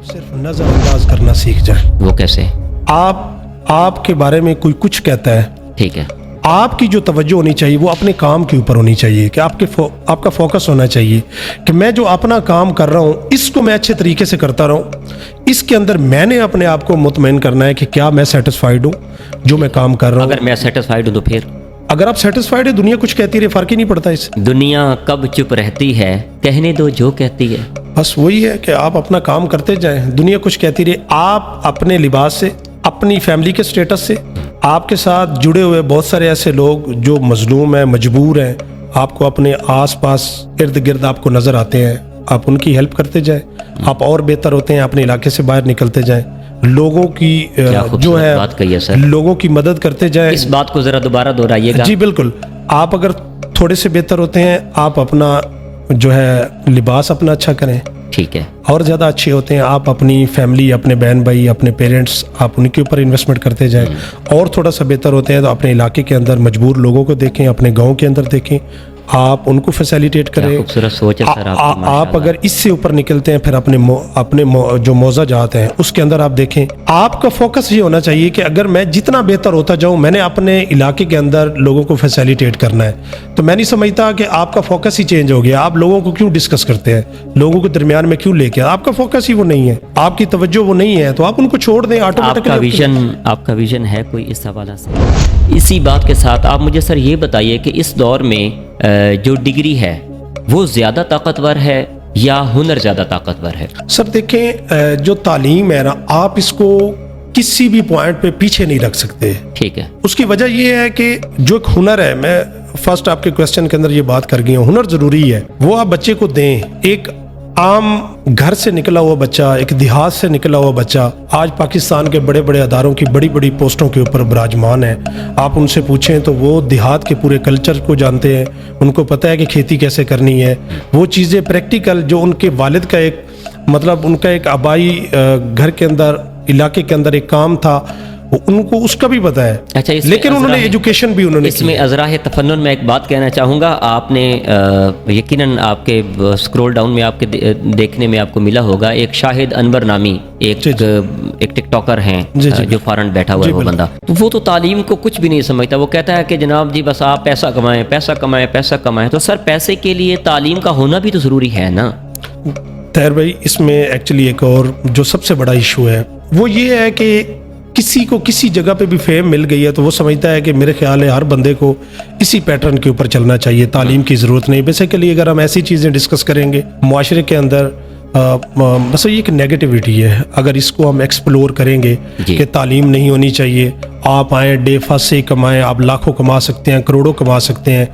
صرف نظر انداز کرنا سیکھ جائیں. وہ کیسے؟ آپ کے بارے میں کوئی کچھ کہتا ہے, ٹھیک ہے, آپ کی جو توجہ ہونی چاہیے وہ اپنے کام کے اوپر ہونی چاہیے, کہ آپ کا فوکس ہونا چاہیے کہ میں جو اپنا کام کر رہا ہوں اس کو میں اچھے طریقے سے کرتا رہا ہوں. اس کے اندر میں نے اپنے آپ کو مطمئن کرنا ہے کہ کیا میں سیٹسفائیڈ ہوں جو میں کام کر رہا ہوں. اگر میں سیٹسفائیڈ ہوں تو پھر اگر آپ سیٹسفائیڈ ہے, دنیا کچھ کہتی رہے, فرق ہی نہیں پڑتا اس سے. دنیا کب چپ رہتی ہے, کہنے دو جو کہتی ہے. بس وہی ہے کہ آپ اپنا کام کرتے جائیں, دنیا کچھ کہتی رہے. آپ اپنے لباس سے, اپنی فیملی کے سٹیٹس سے, آپ کے ساتھ جڑے ہوئے بہت سارے ایسے لوگ جو مظلوم ہیں, مجبور ہیں, آپ کو اپنے آس پاس ارد گرد آپ کو نظر آتے ہیں, آپ ان کی ہیلپ کرتے جائیں, آپ اور بہتر ہوتے ہیں, اپنے علاقے سے باہر نکلتے جائیں, لوگوں کی جو ہے بات کہی ہے سر, لوگوں کی مدد کرتے جائیں. اس بات کو ذرا دوبارہ دہرائیے گا. جی بالکل. آپ اگر تھوڑے سے بہتر ہوتے ہیں, آپ اپنا جو ہے لباس اپنا اچھا کریں, ٹھیک ہے, اور زیادہ اچھے ہوتے ہیں, آپ اپنی فیملی, اپنے بہن بھائی, اپنے پیرنٹس, آپ ان کے اوپر انویسٹمنٹ کرتے جائیں. اور تھوڑا سا بہتر ہوتے ہیں تو اپنے علاقے کے اندر مجبور لوگوں کو دیکھیں, اپنے گاؤں کے اندر دیکھیں, آپ ان کو فیسیلیٹیٹ کریں. خوبصورت سوچ ہے سر آپ اگر اس سے اوپر نکلتے ہیں پھر اپنے جو موضوع جات ہیں اس کے اندر آپ دیکھیں, آپ کا فوکس یہ ہونا چاہیے کہ اگر میں جتنا بہتر ہوتا جاؤں, میں نے اپنے علاقے کے اندر لوگوں کو فیسیلیٹیٹ کرنا ہے. تو میں نہیں سمجھتا کہ آپ کا فوکس ہی چینج ہو گیا. آپ لوگوں کو کیوں ڈسکس کرتے ہیں, لوگوں کے درمیان میں کیوں لے کے, آپ کا فوکس ہی وہ نہیں ہے, آپ کی توجہ وہ نہیں ہے, تو آپ ان کو چھوڑ دیں. آٹومیٹکلی آپ کا ویژن ہے کوئی اس حوالہ سے؟ اسی بات کے ساتھ آپ مجھے سر یہ بتائیے کہ اس دور میں جو ڈگری ہے وہ زیادہ طاقتور ہے یا ہنر زیادہ طاقتور ہے؟ سر دیکھیں, جو تعلیم ہے نا, آپ اس کو کسی بھی پوائنٹ پہ پیچھے نہیں رکھ سکتے. ٹھیک ہے. اس کی وجہ یہ ہے کہ جو ایک ہنر ہے, میں فرسٹ آپ کے کویسچن کے اندر یہ بات کر گئی ہوں, ہنر ضروری ہے, وہ آپ بچے کو دیں. ایک عام گھر سے نکلا ہوا بچہ, ایک دیہات سے نکلا ہوا بچہ آج پاکستان کے بڑے بڑے اداروں کی بڑی بڑی پوسٹوں کے اوپر براجمان ہے. آپ ان سے پوچھیں تو وہ دیہات کے پورے کلچر کو جانتے ہیں, ان کو پتہ ہے کہ کھیتی کیسے کرنی ہے. وہ چیزیں پریکٹیکل جو ان کے والد کا ایک مطلب ان کا ایک آبائی گھر کے اندر, علاقے کے اندر ایک کام تھا, ان کو اس کا بھی پتہ ہے. اچھا, لیکن انہوں نے ایجوکیشن بھی انہوں نے اس میں ازراہ تفنن میں ایک بات کہنا چاہوں گا. آپ نے یقیناً آپ کے سکرول ڈاؤن میں آپ کے دیکھنے میں آپ کو ملا ہوگا, ایک شاہد انور نامی ایک ٹک ٹاکر ہیں جو فارن بیٹھا ہوا ہے وہ بندہ, وہ تو تعلیم کو کچھ بھی نہیں سمجھتا. وہ کہتا ہے کہ جناب جی بس آپ پیسہ کمائیں, پیسہ کمائیں, پیسہ کمائیں. تو سر پیسے کے لیے تعلیم کا ہونا بھی تو ضروری ہے نا؟ طاہر بھائی, اس میں ایکچولی ایک اور جو سب سے بڑا ایشو ہے وہ یہ ہے کہ کسی کو کسی جگہ پہ بھی فیم مل گئی ہے تو وہ سمجھتا ہے کہ میرے خیال ہے ہر بندے کو اسی پیٹرن کے اوپر چلنا چاہیے, تعلیم کی ضرورت نہیں. بیسیکلی اگر ہم ایسی چیزیں ڈسکس کریں گے معاشرے کے اندر, بس یہ ایک نیگیٹیوٹی ہے. اگر اس کو ہم ایکسپلور کریں گے کہ تعلیم نہیں ہونی چاہیے, آپ آئیں ڈے فاسٹ سے کمائیں, آپ لاکھوں کما سکتے ہیں, کروڑوں کما سکتے ہیں,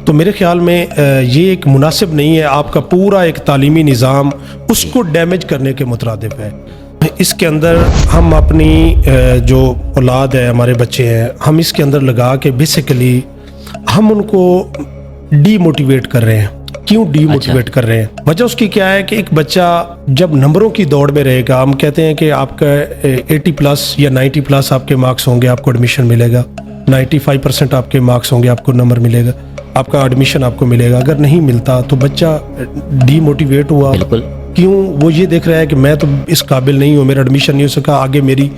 تو میرے خیال میں یہ ایک مناسب نہیں ہے. آپ کا پورا ایک تعلیمی نظام اس کو ڈیمیج کرنے کے مترادف ہے. اس کے اندر ہم اپنی جو اولاد ہے, ہمارے بچے ہیں, ہم اس کے اندر لگا کے بیسیکلی ہم ان کو ڈی موٹیویٹ کر رہے ہیں. کیوں ڈی موٹیویٹ کر رہے ہیں؟ وجہ اس کی کیا ہے کہ ایک بچہ جب نمبروں کی دوڑ میں رہے گا, ہم کہتے ہیں کہ آپ کا 80+ یا 90+ آپ کے مارکس ہوں گے, آپ کو ایڈمیشن ملے گا. 95% آپ کے مارکس ہوں گے, آپ کو نمبر ملے گا, آپ کا ایڈمیشن آپ کو ملے گا. اگر نہیں ملتا تو بچہ ڈی موٹیویٹ ہوا. بالکل. کیوں؟ وہ یہ دیکھ رہا ہے کہ میں تو اس قابل نہیں ہوں, میرا ایڈمیشن نہیں ہو سکا, آگے میری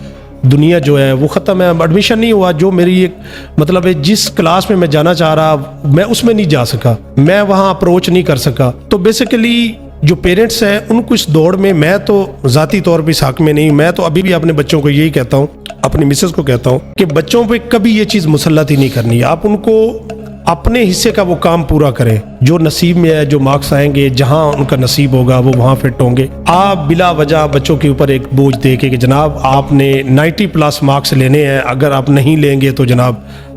دنیا جو ہے وہ ختم ہے. ایڈمیشن نہیں ہوا, جو میری ایک مطلب ہے جس کلاس میں جانا چاہ رہا میں اس میں نہیں جا سکا, میں وہاں اپروچ نہیں کر سکا. تو بیسیکلی جو پیرنٹس ہیں ان کو اس دوڑ میں تو ذاتی طور پہ اس حق میں نہیں, میں تو ابھی بھی اپنے بچوں کو یہی کہتا ہوں, اپنی مسز کو کہتا ہوں کہ بچوں پہ کبھی یہ چیز مسلط ہی نہیں کرنی. آپ ان کو اپنے حصے کا وہ کام پورا کریں, جو نصیب میں ہے, جو مارکس آئیں گے, جہاں ان کا نصیب ہوگا وہ وہاں فٹ ہوں گے. آپ بلا وجہ بچوں کے اوپر ایک بوجھ دے کے کہ جناب آپ نے 90+ مارکس لینے ہیں, اگر آپ نہیں لیں گے تو جناب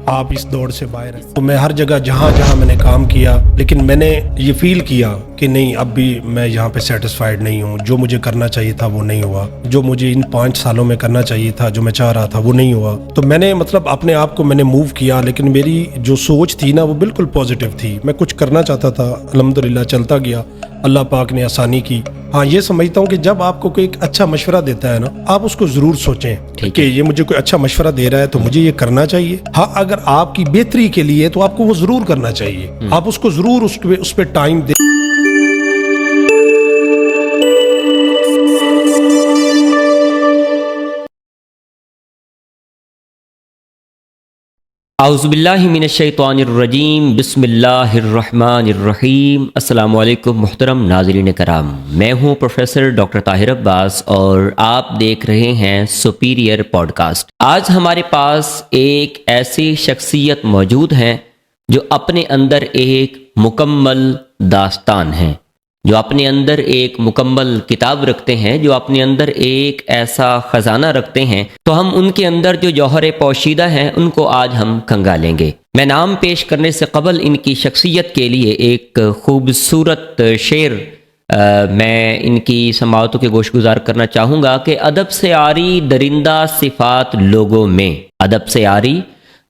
آپ اس دوڑ سے باہر ہیں. تو میں ہر جگہ جہاں میں نے کام کیا, لیکن میں نے یہ فیل کیا کہ نہیں, اب بھی میں یہاں پہ سیٹسفائیڈ نہیں ہوں. جو مجھے کرنا چاہیے تھا وہ نہیں ہوا, جو مجھے ان 5 سالوں میں کرنا چاہیے تھا, جو میں چاہ رہا تھا وہ نہیں ہوا. تو میں نے مطلب اپنے آپ کو میں نے موو کیا, لیکن میری جو سوچ تھی نا وہ بالکل پازیٹیو تھی. میں کچھ کرنا چاہتا تھا, الحمدللہ چلتا گیا, اللہ پاک نے آسانی کی. ہاں یہ سمجھتا ہوں کہ جب آپ کو کوئی ایک اچھا مشورہ دیتا ہے نا, آپ اس کو ضرور سوچیں کہ یہ مجھے کوئی اچھا مشورہ دے رہا ہے تو مجھے یہ کرنا چاہیے. ہاں اگر آپ کی بہتری کے لیے تو آپ کو وہ ضرور کرنا چاہیے, آپ اس کو ضرور اس پہ ٹائم دیں. اعوذ باللہ من الشیطان الرجیم، بسم اللہ الرحمن الرحیم۔ السلام علیکم محترم ناظرین کرام، میں ہوں پروفیسر ڈاکٹر طاہر عباس اور آپ دیکھ رہے ہیں سپیریئر پوڈ کاسٹ۔ آج ہمارے پاس ایک ایسی شخصیت موجود ہے جو اپنے اندر ایک مکمل داستان ہے، جو اپنے اندر ایک مکمل کتاب رکھتے ہیں، جو اپنے اندر ایک ایسا خزانہ رکھتے ہیں، تو ہم ان کے اندر جو جوہر پوشیدہ ہیں ان کو آج ہم کھنگالیں گے۔ میں نام پیش کرنے سے قبل ان کی شخصیت کے لیے ایک خوبصورت شعر میں ان کی سماعتوں کے گوش گزار کرنا چاہوں گا کہ ادب سے آری درندہ صفات لوگوں میں، ادب سے آری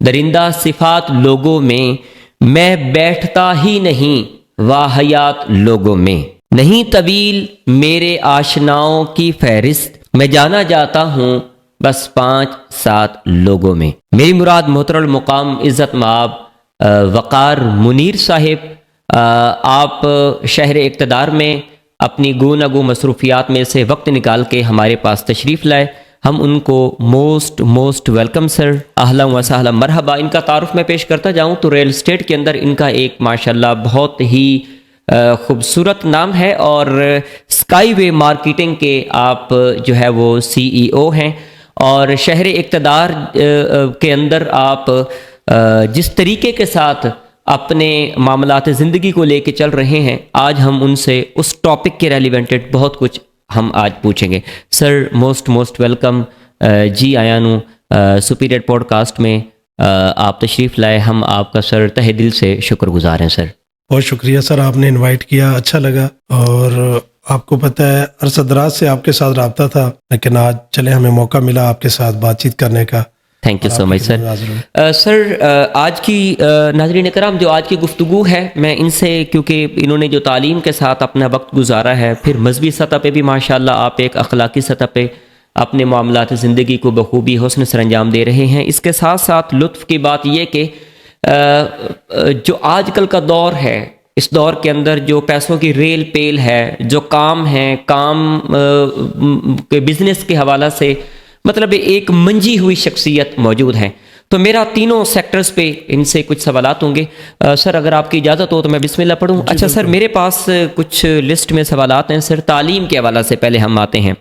درندہ صفات لوگوں میں بیٹھتا ہی نہیں واہیات لوگوں میں، نہیں طویل میرے آشناؤں کی فہرست، میں جانا جاتا ہوں بس 5-7 لوگوں میں۔ میری مراد محترم المقام عزت مآب وقار منیر صاحب، آپ شہر اقتدار میں اپنی گوناگو مصروفیات میں سے وقت نکال کے ہمارے پاس تشریف لائے، ہم ان کو موسٹ ویلکم سر، اہلا و سہلا مرحبا۔ ان کا تعارف میں پیش کرتا جاؤں تو ریل اسٹیٹ کے اندر ان کا ایک ماشاءاللہ بہت ہی خوبصورت نام ہے، اور اسکائی وے مارکیٹنگ کے آپ جو ہے وہ CEO ہیں، اور شہر اقتدار کے اندر آپ جس طریقے کے ساتھ اپنے معاملات زندگی کو لے کے چل رہے ہیں، آج ہم ان سے اس ٹاپک کے ریلیونٹڈ بہت کچھ ہم آج پوچھیں گے۔ سر موسٹ ویلکم جی آیانو سپیریئر پوڈ کاسٹ میں آپ تشریف لائے، ہم آپ کا سر تہہ دل سے شکر گزار ہیں سر۔ بہت شکریہ سر، آپ نے انوائٹ کیا، اچھا لگا، اور آپ کو پتہ ہے عرصہ دراز سے آپ کے ساتھ رابطہ تھا، لیکن آج چلے ہمیں موقع ملا آپ کے ساتھ بات چیت کرنے کا۔ تھینک یو سو مچ سر۔ سر آج کی ناظرین کرام جو آج کی گفتگو ہے، میں ان سے کیونکہ انہوں نے جو تعلیم کے ساتھ اپنا وقت گزارا ہے، پھر مذہبی سطح پہ بھی ماشاءاللہ آپ ایک اخلاقی سطح پہ اپنے معاملات زندگی کو بخوبی حسن سر انجام دے رہے ہیں، اس کے ساتھ ساتھ لطف کی بات یہ کہ جو آج کل کا دور ہے، اس دور کے اندر جو پیسوں کی ریل پیل ہے، جو کام ہے، کام کے بزنس کے حوالہ سے مطلب ایک منجھی ہوئی شخصیت موجود ہے، تو میرا تینوں سیکٹرز پہ ان سے کچھ سوالات ہوں گے۔ سر اگر آپ کی اجازت ہو تو میں بسم اللہ پڑھوں؟ اچھا سر، میرے پاس کچھ لسٹ میں سوالات ہیں سر۔ تعلیم کے حوالہ سے پہلے ہم آتے ہیں۔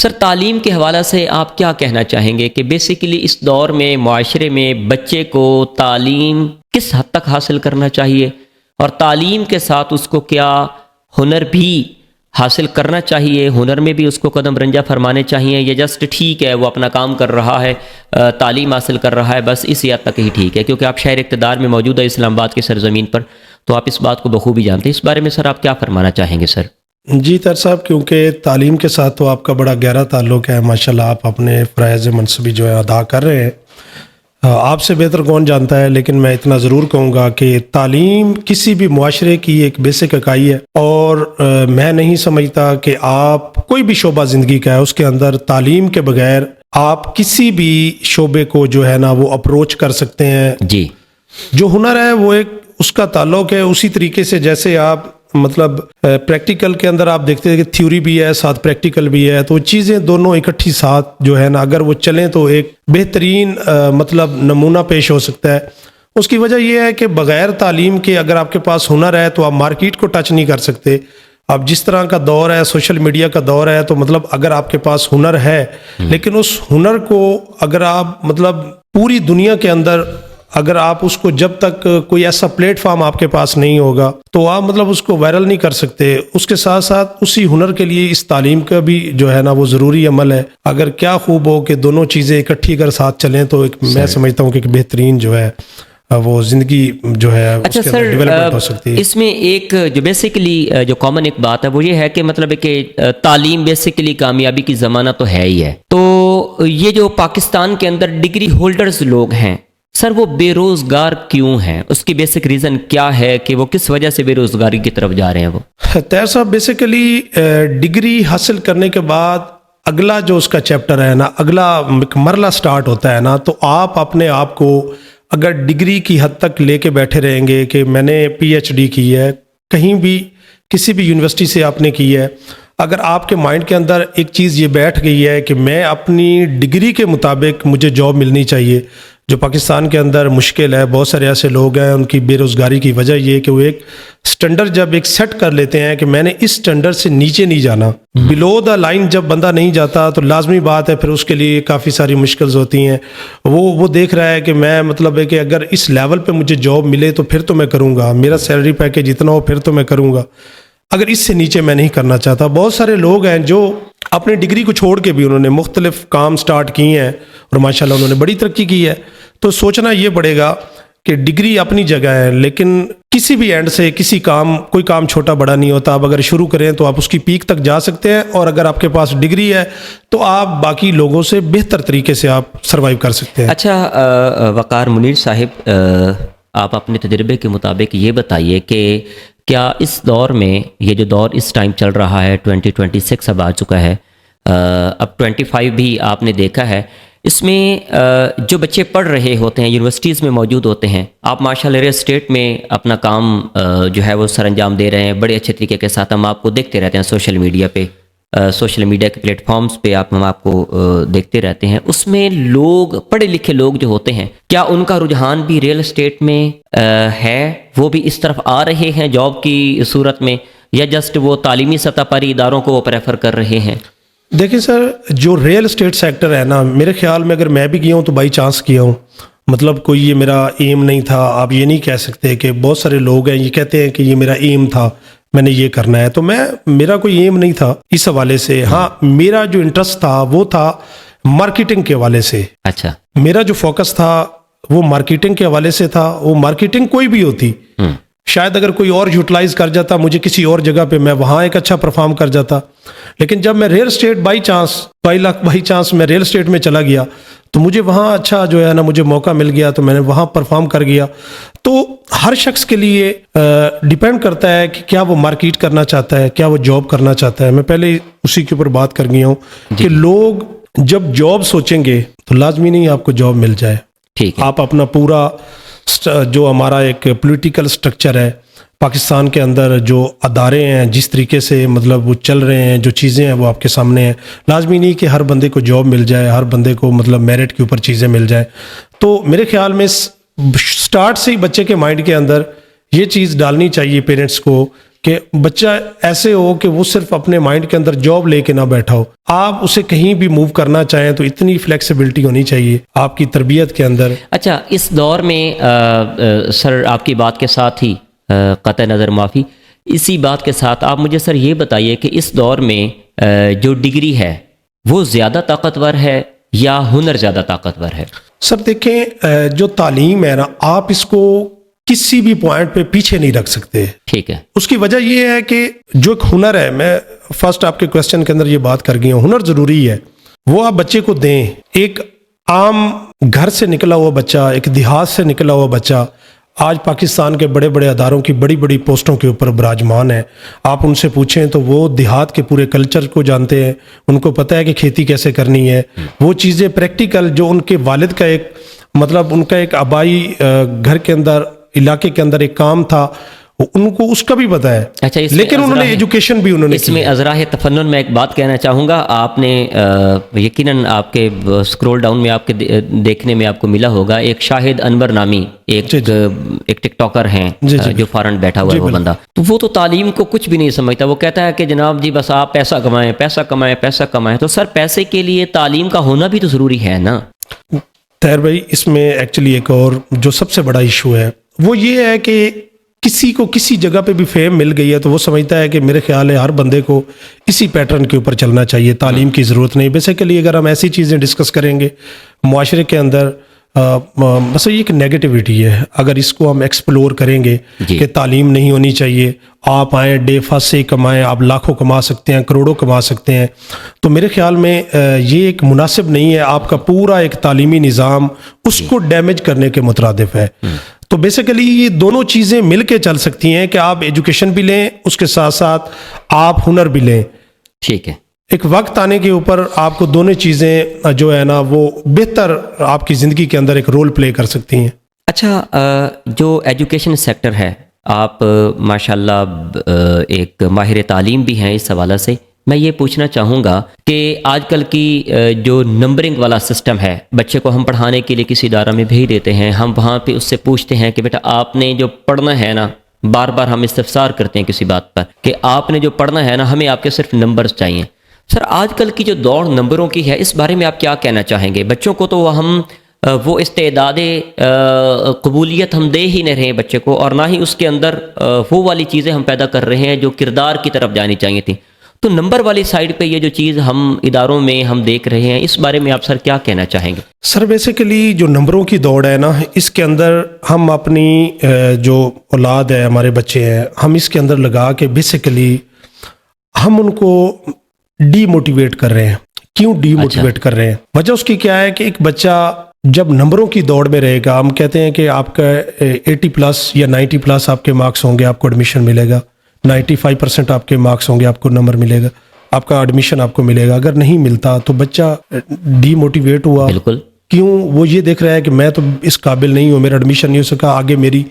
سر تعلیم کے حوالہ سے آپ کیا کہنا چاہیں گے کہ بیسیکلی اس دور میں معاشرے میں بچے کو تعلیم کس حد تک حاصل کرنا چاہیے، اور تعلیم کے ساتھ اس کو کیا ہنر بھی حاصل کرنا چاہیے، ہنر میں بھی اس کو قدم رنجہ فرمانے چاہیے، یا جسٹ ٹھیک ہے وہ اپنا کام کر رہا ہے، تعلیم حاصل کر رہا ہے، بس اسی حد تک ہی ٹھیک ہے؟ کیونکہ آپ شہر اقتدار میں موجود ہے اسلام آباد کی سرزمین پر، تو آپ اس بات کو بخوبی جانتے ہیں۔ اس بارے میں سر آپ کیا فرمانا چاہیں گے سر؟ جی طاہر صاحب، کیونکہ تعلیم کے ساتھ تو آپ کا بڑا گہرا تعلق ہے، ماشاءاللہ آپ اپنے فرائض منصبی جو ہے ادا کر رہے ہیں، آپ سے بہتر کون جانتا ہے، لیکن میں اتنا ضرور کہوں گا کہ تعلیم کسی بھی معاشرے کی ایک بیسک اکائی ہے، اور میں نہیں سمجھتا کہ آپ کوئی بھی شعبہ زندگی کا ہے اس کے اندر تعلیم کے بغیر آپ کسی بھی شعبے کو جو ہے نا وہ اپروچ کر سکتے ہیں۔ جی، جو ہنر ہے وہ ایک اس کا تعلق ہے اسی طریقے سے جیسے آپ مطلب پریکٹیکل کے اندر آپ دیکھتے ہیں کہ تھیوری بھی ہے ساتھ پریکٹیکل بھی ہے، تو چیزیں دونوں اکٹھی ساتھ جو ہے نا اگر وہ چلیں تو ایک بہترین مطلب نمونہ پیش ہو سکتا ہے۔ اس کی وجہ یہ ہے کہ بغیر تعلیم کے اگر آپ کے پاس ہنر ہے تو آپ مارکیٹ کو ٹچ نہیں کر سکتے۔ اب جس طرح کا دور ہے، سوشل میڈیا کا دور ہے، تو مطلب اگر آپ کے پاس ہنر ہے لیکن اس ہنر کو اگر آپ مطلب پوری دنیا کے اندر اگر آپ اس کو جب تک کوئی ایسا پلیٹ فارم آپ کے پاس نہیں ہوگا تو آپ مطلب اس کو وائرل نہیں کر سکتے۔ اس کے ساتھ ساتھ اسی ہنر کے لیے اس تعلیم کا بھی جو ہے نا وہ ضروری عمل ہے۔ اگر کیا خوب ہو کہ دونوں چیزیں اکٹھی اگر ساتھ چلیں تو ایک میں سمجھتا ہوں کہ ایک بہترین جو ہے وہ زندگی جو ہے اچھا اس کے اندر ڈیولپمنٹ ہو سکتی ہے۔ اس میں ایک جو بیسیکلی جو کامن ایک بات ہے وہ یہ ہے کہ مطلب کہ تعلیم بیسیکلی کامیابی کی ضمانت تو ہے ہی ہے، تو یہ جو پاکستان کے اندر ڈگری ہولڈرز لوگ ہیں سر، وہ بے روزگار کیوں ہیں؟ اس کی بیسک ریزن کیا ہے کہ وہ کس وجہ سے بے روزگاری کی طرف جا رہے ہیں؟ وہ طاہر صاحب بیسیکلی ڈگری حاصل کرنے کے بعد اگلا جو اس کا چیپٹر ہے نا، اگلا مرحلہ سٹارٹ ہوتا ہے نا، تو آپ اپنے آپ کو اگر ڈگری کی حد تک لے کے بیٹھے رہیں گے کہ میں نے PhD کی ہے، کہیں بھی کسی بھی یونیورسٹی سے آپ نے کی ہے، اگر آپ کے مائنڈ کے اندر ایک چیز یہ بیٹھ گئی ہے کہ میں اپنی ڈگری کے مطابق مجھے جاب ملنی چاہیے، جو پاکستان کے اندر مشکل ہے. بہت سارے ایسے لوگ ہیں ان کی بے روزگاری کی وجہ یہ ہے کہ وہ ایک سٹینڈرڈ جب ایک سیٹ کر لیتے ہیں کہ میں نے اس سٹینڈرڈ سے نیچے نہیں جانا, بلو دا لائن جب بندہ نہیں جاتا تو لازمی بات ہے پھر اس کے لیے کافی ساری مشکلز ہوتی ہیں. وہ دیکھ رہا ہے کہ میں مطلب ہے کہ اگر اس لیول پہ مجھے جاب ملے تو پھر تو میں کروں گا, میرا سیلری پیکیج اتنا ہو پھر تو میں کروں گا, اگر اس سے نیچے میں نہیں کرنا چاہتا. بہت سارے لوگ ہیں جو اپنی ڈگری کو چھوڑ کے بھی انہوں نے مختلف کام سٹارٹ کیے ہیں اور ماشاءاللہ انہوں نے بڑی ترقی کی ہے. تو سوچنا یہ پڑے گا کہ ڈگری اپنی جگہ ہے, لیکن کسی بھی اینڈ سے کوئی کام چھوٹا بڑا نہیں ہوتا. آپ اگر شروع کریں تو آپ اس کی پیک تک جا سکتے ہیں, اور اگر آپ کے پاس ڈگری ہے تو آپ باقی لوگوں سے بہتر طریقے سے آپ سروائیو کر سکتے ہیں. اچھا وقار منیر صاحب, آپ اپنے تجربے کے مطابق یہ بتائیے کہ کیا اس دور میں, یہ جو دور اس ٹائم چل رہا ہے 2026 اب آ چکا ہے, اب 25 بھی آپ نے دیکھا ہے, اس میں جو بچے پڑھ رہے ہوتے ہیں یونیورسٹیز میں موجود ہوتے ہیں, آپ ماشاءاللہ ریئل اسٹیٹ میں اپنا کام جو ہے وہ سر انجام دے رہے ہیں بڑے اچھے طریقے کے ساتھ. ہم آپ کو دیکھتے رہتے ہیں سوشل میڈیا پہ, سوشل میڈیا کے پلیٹ فارمز پہ ہم آپ کو دیکھتے رہتے ہیں. اس میں لوگ, پڑھے لکھے لوگ جو ہوتے ہیں, کیا ان کا رجحان بھی ریئل اسٹیٹ میں ہے, وہ بھی اس طرف آ رہے ہیں جاب کی صورت میں, یا جسٹ وہ تعلیمی سطح پر اداروں کو وہ پریفر کر رہے ہیں؟ دیکھیں سر, جو ریئل اسٹیٹ سیکٹر ہے نا, میرے خیال میں اگر میں بھی گیا ہوں تو بائی چانس کیا ہوں, مطلب کوئی یہ میرا ایم نہیں تھا. آپ یہ نہیں کہہ سکتے کہ بہت سارے لوگ ہیں یہ کہتے ہیں کہ یہ میرا ایم تھا, میں نے یہ کرنا ہے, تو میرا کوئی ایم نہیں تھا اس حوالے سے. ہاں, میرا جو انٹرسٹ تھا وہ تھا مارکیٹنگ کے حوالے سے. اچھا, میرا جو فوکس تھا وہ مارکیٹنگ کے حوالے سے تھا. وہ مارکیٹنگ کوئی بھی ہوتی, شاید اگر کوئی اور یوٹیلائز کر جاتا مجھے کسی اور جگہ پہ, میں وہاں ایک اچھا پرفارم کر جاتا. لیکن جب میں ریئل اسٹیٹ بائی چانس میں ریئل اسٹیٹ میں چلا گیا تو مجھے وہاں اچھا جو ہے نا مجھے موقع مل گیا, تو میں نے وہاں پرفارم کر گیا. تو ہر شخص کے لیے ڈیپینڈ کرتا ہے کہ کیا وہ مارکیٹ کرنا چاہتا ہے, کیا وہ جاب کرنا چاہتا ہے. میں پہلے اسی کے اوپر بات کر گیا ہوں کہ لوگ جب جاب سوچیں گے تو لازمی نہیں آپ کو جاب مل جائے. ٹھیک ہے, آپ اپنا پورا جو ہمارا ایک پولیٹیکل سٹرکچر ہے پاکستان کے اندر, جو ادارے ہیں جس طریقے سے مطلب وہ چل رہے ہیں, جو چیزیں ہیں وہ آپ کے سامنے ہیں. لازمی نہیں کہ ہر بندے کو جاب مل جائے, ہر بندے کو مطلب میرٹ کے اوپر چیزیں مل جائیں. تو میرے خیال میں سٹارٹ سے ہی بچے کے مائنڈ کے اندر یہ چیز ڈالنی چاہیے پیرنٹس کو کہ بچہ ایسے ہو کہ وہ صرف اپنے مائنڈ کے اندر جاب لے کے نہ بیٹھا ہو. آپ اسے کہیں بھی موو کرنا چاہیں تو اتنی فلیکسیبلٹی ہونی چاہیے آپ کی تربیت کے اندر. اچھا, اس دور میں سر آپ کی بات کے ساتھ ہی قطع نظر معافی, اسی بات کے ساتھ آپ مجھے سر یہ بتائیے کہ اس دور میں جو ڈگری ہے وہ زیادہ طاقتور ہے یا ہنر زیادہ طاقتور ہے؟ سر دیکھیں, جو تعلیم ہے نا, آپ اس کو کسی بھی پوائنٹ پہ پیچھے نہیں رکھ سکتے. ٹھیک ہے, اس کی وجہ یہ ہے کہ جو ایک ہنر ہے, میں فرسٹ آپ کے کویسچن کے اندر یہ بات کر گیا ہوں, ہنر ضروری ہے, وہ آپ بچے کو دیں. ایک عام گھر سے نکلا ہوا بچہ, ایک دیہات سے نکلا ہوا بچہ آج پاکستان کے بڑے بڑے اداروں کی بڑی بڑی پوسٹوں کے اوپر براجمان ہے. آپ ان سے پوچھیں تو وہ دیہات کے پورے کلچر کو جانتے ہیں, ان کو پتہ ہے کہ کھیتی کیسے کرنی ہے. وہ چیزیں پریکٹیکل جو ان کے والد کا ایک مطلب ان کا ایک آبائی گھر کے اندر علاقے کے اندر ایک کام تھا, ان کو اس کا بھی پتہ ہے. اچھا, لیکن انہوں نے ایجوکیشن بھی انہوں نے اس میں ازراہ تفنن میں ایک بات کہنا چاہوں گا. آپ نے یقیناً آپ کے اسکرول ڈاؤن میں آپ کے دیکھنے میں آپ کو ملا ہوگا ایک شاہد انور نامی ایک ٹک ٹاکر ہیں جو فارن بیٹھا ہوا ہے وہ بندہ. تو وہ تو تعلیم کو کچھ بھی نہیں سمجھتا. وہ کہتا ہے کہ جناب جی بس آپ پیسہ کمائیں پیسہ کمائیں پیسہ کمائیں. تو سر پیسے کے لیے تعلیم کا ہونا بھی تو ضروری ہے نا. طاہر بھائی, اس میں ایکچولی ایک اور جو سب سے بڑا ایشو ہے وہ یہ ہے کہ کسی کو کسی جگہ پہ بھی فیم مل گئی ہے تو وہ سمجھتا ہے کہ میرے خیال ہے ہر بندے کو اسی پیٹرن کے اوپر چلنا چاہیے, تعلیم کی ضرورت نہیں. بیسیکلی اگر ہم ایسی چیزیں ڈسکس کریں گے معاشرے کے اندر, بس یہ ایک نیگیٹیوٹی ہے. اگر اس کو ہم ایکسپلور کریں گے کہ تعلیم نہیں ہونی چاہیے, آپ آئیں ڈے فاسٹ سے کمائیں, آپ لاکھوں کما سکتے ہیں, کروڑوں کما سکتے ہیں, تو میرے خیال میں یہ ایک مناسب نہیں ہے. آپ کا پورا ایک تعلیمی نظام اس کو ڈیمیج کرنے کے مترادف ہے. تو بیسیکلی یہ دونوں چیزیں مل کے چل سکتی ہیں کہ آپ ایجوکیشن بھی لیں, اس کے ساتھ ساتھ آپ ہنر بھی لیں. ٹھیک ہے, ایک وقت آنے کے اوپر آپ کو دونوں چیزیں جو ہے نا وہ بہتر آپ کی زندگی کے اندر ایک رول پلے کر سکتی ہیں. اچھا, جو ایجوکیشن سیکٹر ہے, آپ ماشاءاللہ ایک ماہر تعلیم بھی ہیں اس حوالے سے, میں یہ پوچھنا چاہوں گا کہ آج کل کی جو نمبرنگ والا سسٹم ہے، بچے کو ہم پڑھانے کے لیے کسی ادارہ میں بھیج دیتے ہیں، ہم وہاں پہ اس سے پوچھتے ہیں کہ بیٹا آپ نے جو پڑھنا ہے نا، بار بار ہم استفسار کرتے ہیں کسی بات پر کہ آپ نے جو پڑھنا ہے نا، ہمیں آپ کے صرف نمبرز چاہیے۔ سر آج کل کی جو دوڑ نمبروں کی ہے، اس بارے میں آپ کیا کہنا چاہیں گے؟ بچوں کو تو ہم وہ استعداد قبولیت ہم دے ہی نہیں رہے ہیں بچے کو، اور نہ ہی اس کے اندر وہ والی چیزیں ہم پیدا کر رہے ہیں جو کردار کی طرف جانی چاہیے تھی۔ تو نمبر والی سائیڈ پہ یہ جو چیز ہم اداروں میں ہم دیکھ رہے ہیں، اس بارے میں آپ سر کیا کہنا چاہیں گے؟ سر بیسیکلی جو نمبروں کی دوڑ ہے نا، اس کے اندر ہم اپنی جو اولاد ہے، ہمارے بچے ہیں، ہم اس کے اندر لگا کے بیسیکلی ہم ان کو ڈی موٹیویٹ کر رہے ہیں۔ کیوں ڈی موٹیویٹ کر رہے ہیں؟ وجہ اس کی کیا ہے کہ ایک بچہ جب نمبروں کی دوڑ میں رہے گا، ہم کہتے ہیں کہ آپ کا 80+ یا 90+ آپ کے مارکس ہوں گے، آپ کو ایڈمیشن ملے گا، 95% آپ کے مارکس ہوں گے، آپ کو نمبر ملے گا، آپ کا ایڈمیشن آپ کو ملے گا۔ اگر نہیں ملتا تو بچہ ڈی موٹیویٹ ہوا۔ بالکل۔ کیوں؟ وہ یہ دیکھ رہا ہے کہ میں تو اس قابل نہیں ہوں، میرا ایڈمیشن نہیں ہو سکا، آگے میری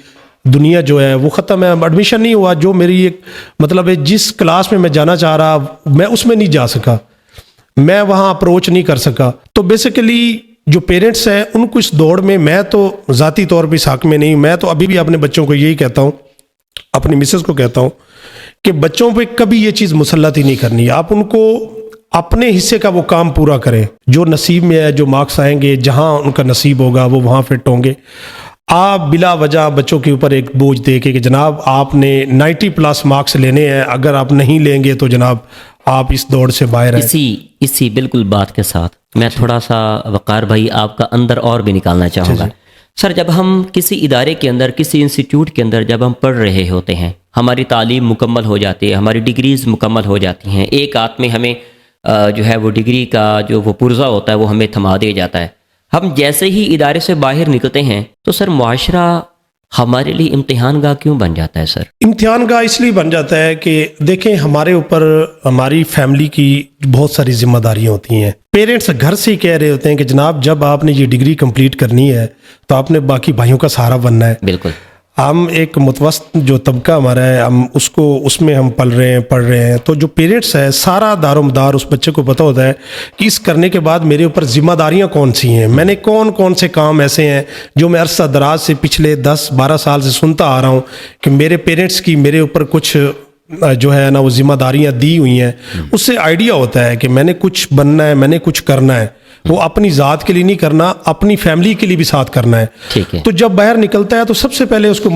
دنیا جو ہے وہ ختم ہے، ایڈمیشن نہیں ہوا، جو میری ایک مطلب ہے جس کلاس میں جانا چاہ رہا میں اس میں نہیں جا سکا، میں وہاں اپروچ نہیں کر سکا۔ تو بیسیکلی جو پیرنٹس ہیں ان کو اس دوڑ میں تو ذاتی طور پہ اس حق میں نہیں، میں تو ابھی بھی اپنے بچوں کو یہی کہتا ہوں، اپنی مسز کو کہتا ہوں کہ بچوں پہ کبھی یہ چیز مسلط ہی نہیں کرنی۔ آپ ان کو اپنے حصے کا وہ کام پورا کریں، جو نصیب میں ہے، جو مارکس آئیں گے، جہاں ان کا نصیب ہوگا وہ وہاں فٹ ہوں گے۔ آپ بلا وجہ بچوں کے اوپر ایک بوجھ دے کے کہ جناب آپ نے 90+ مارکس لینے ہیں، اگر آپ نہیں لیں گے تو جناب آپ اس دوڑ سے باہر ہیں۔ اسی بالکل بات کے ساتھ میں تھوڑا سا وقار بھائی آپ کا اندر اور بھی نکالنا چاہوں گا۔ سر جب ہم کسی ادارے کے اندر، کسی انسٹیٹیوٹ کے اندر جب ہم پڑھ رہے ہوتے ہیں، ہماری تعلیم مکمل ہو جاتی ہے، ہماری ڈگریز مکمل ہو جاتی ہیں، ایک ہاتھ میں ہمیں جو ہے وہ ڈگری کا جو وہ پرزہ ہوتا ہے وہ ہمیں تھما دیا جاتا ہے۔ ہم جیسے ہی ادارے سے باہر نکلتے ہیں تو سر معاشرہ ہمارے لیے امتحان گاہ کیوں بن جاتا ہے؟ سر امتحان گاہ اس لیے بن جاتا ہے کہ دیکھیں ہمارے اوپر ہماری فیملی کی بہت ساری ذمہ داریاں ہوتی ہیں۔ پیرنٹس گھر سے ہی کہہ رہے ہوتے ہیں کہ جناب جب آپ نے یہ ڈگری کمپلیٹ کرنی ہے تو آپ نے باقی بھائیوں کا سہارا بننا ہے۔ بالکل۔ ہم ایک متوسط جو طبقہ ہمارا ہے، ہم اس میں ہم پڑھ رہے ہیں، تو جو پیرنٹس ہے سارا دار و مدار اس بچے کو پتہ ہوتا ہے کہ اس کرنے کے بعد میرے اوپر ذمہ داریاں کون سی ہیں، میں نے کون سے کام ایسے ہیں جو میں عرصہ دراز سے پچھلے 10-12 سال سے سنتا آ رہا ہوں کہ میرے پیرنٹس کی میرے اوپر کچھ جو ہے نا وہ ذمہ داریاں دی ہوئی ہیں۔ اس سے آئیڈیا ہوتا ہے کہ میں نے کچھ بننا ہے، میں نے کچھ کرنا ہے، وہ اپنی ذات کے لیے نہیں کرنا، اپنی فیملی کے لیے بھی ساتھ کرنا ہے۔ ٹھیک ہے۔ تو جب باہر نکلتا ہے تو سب سے پہلے اس کو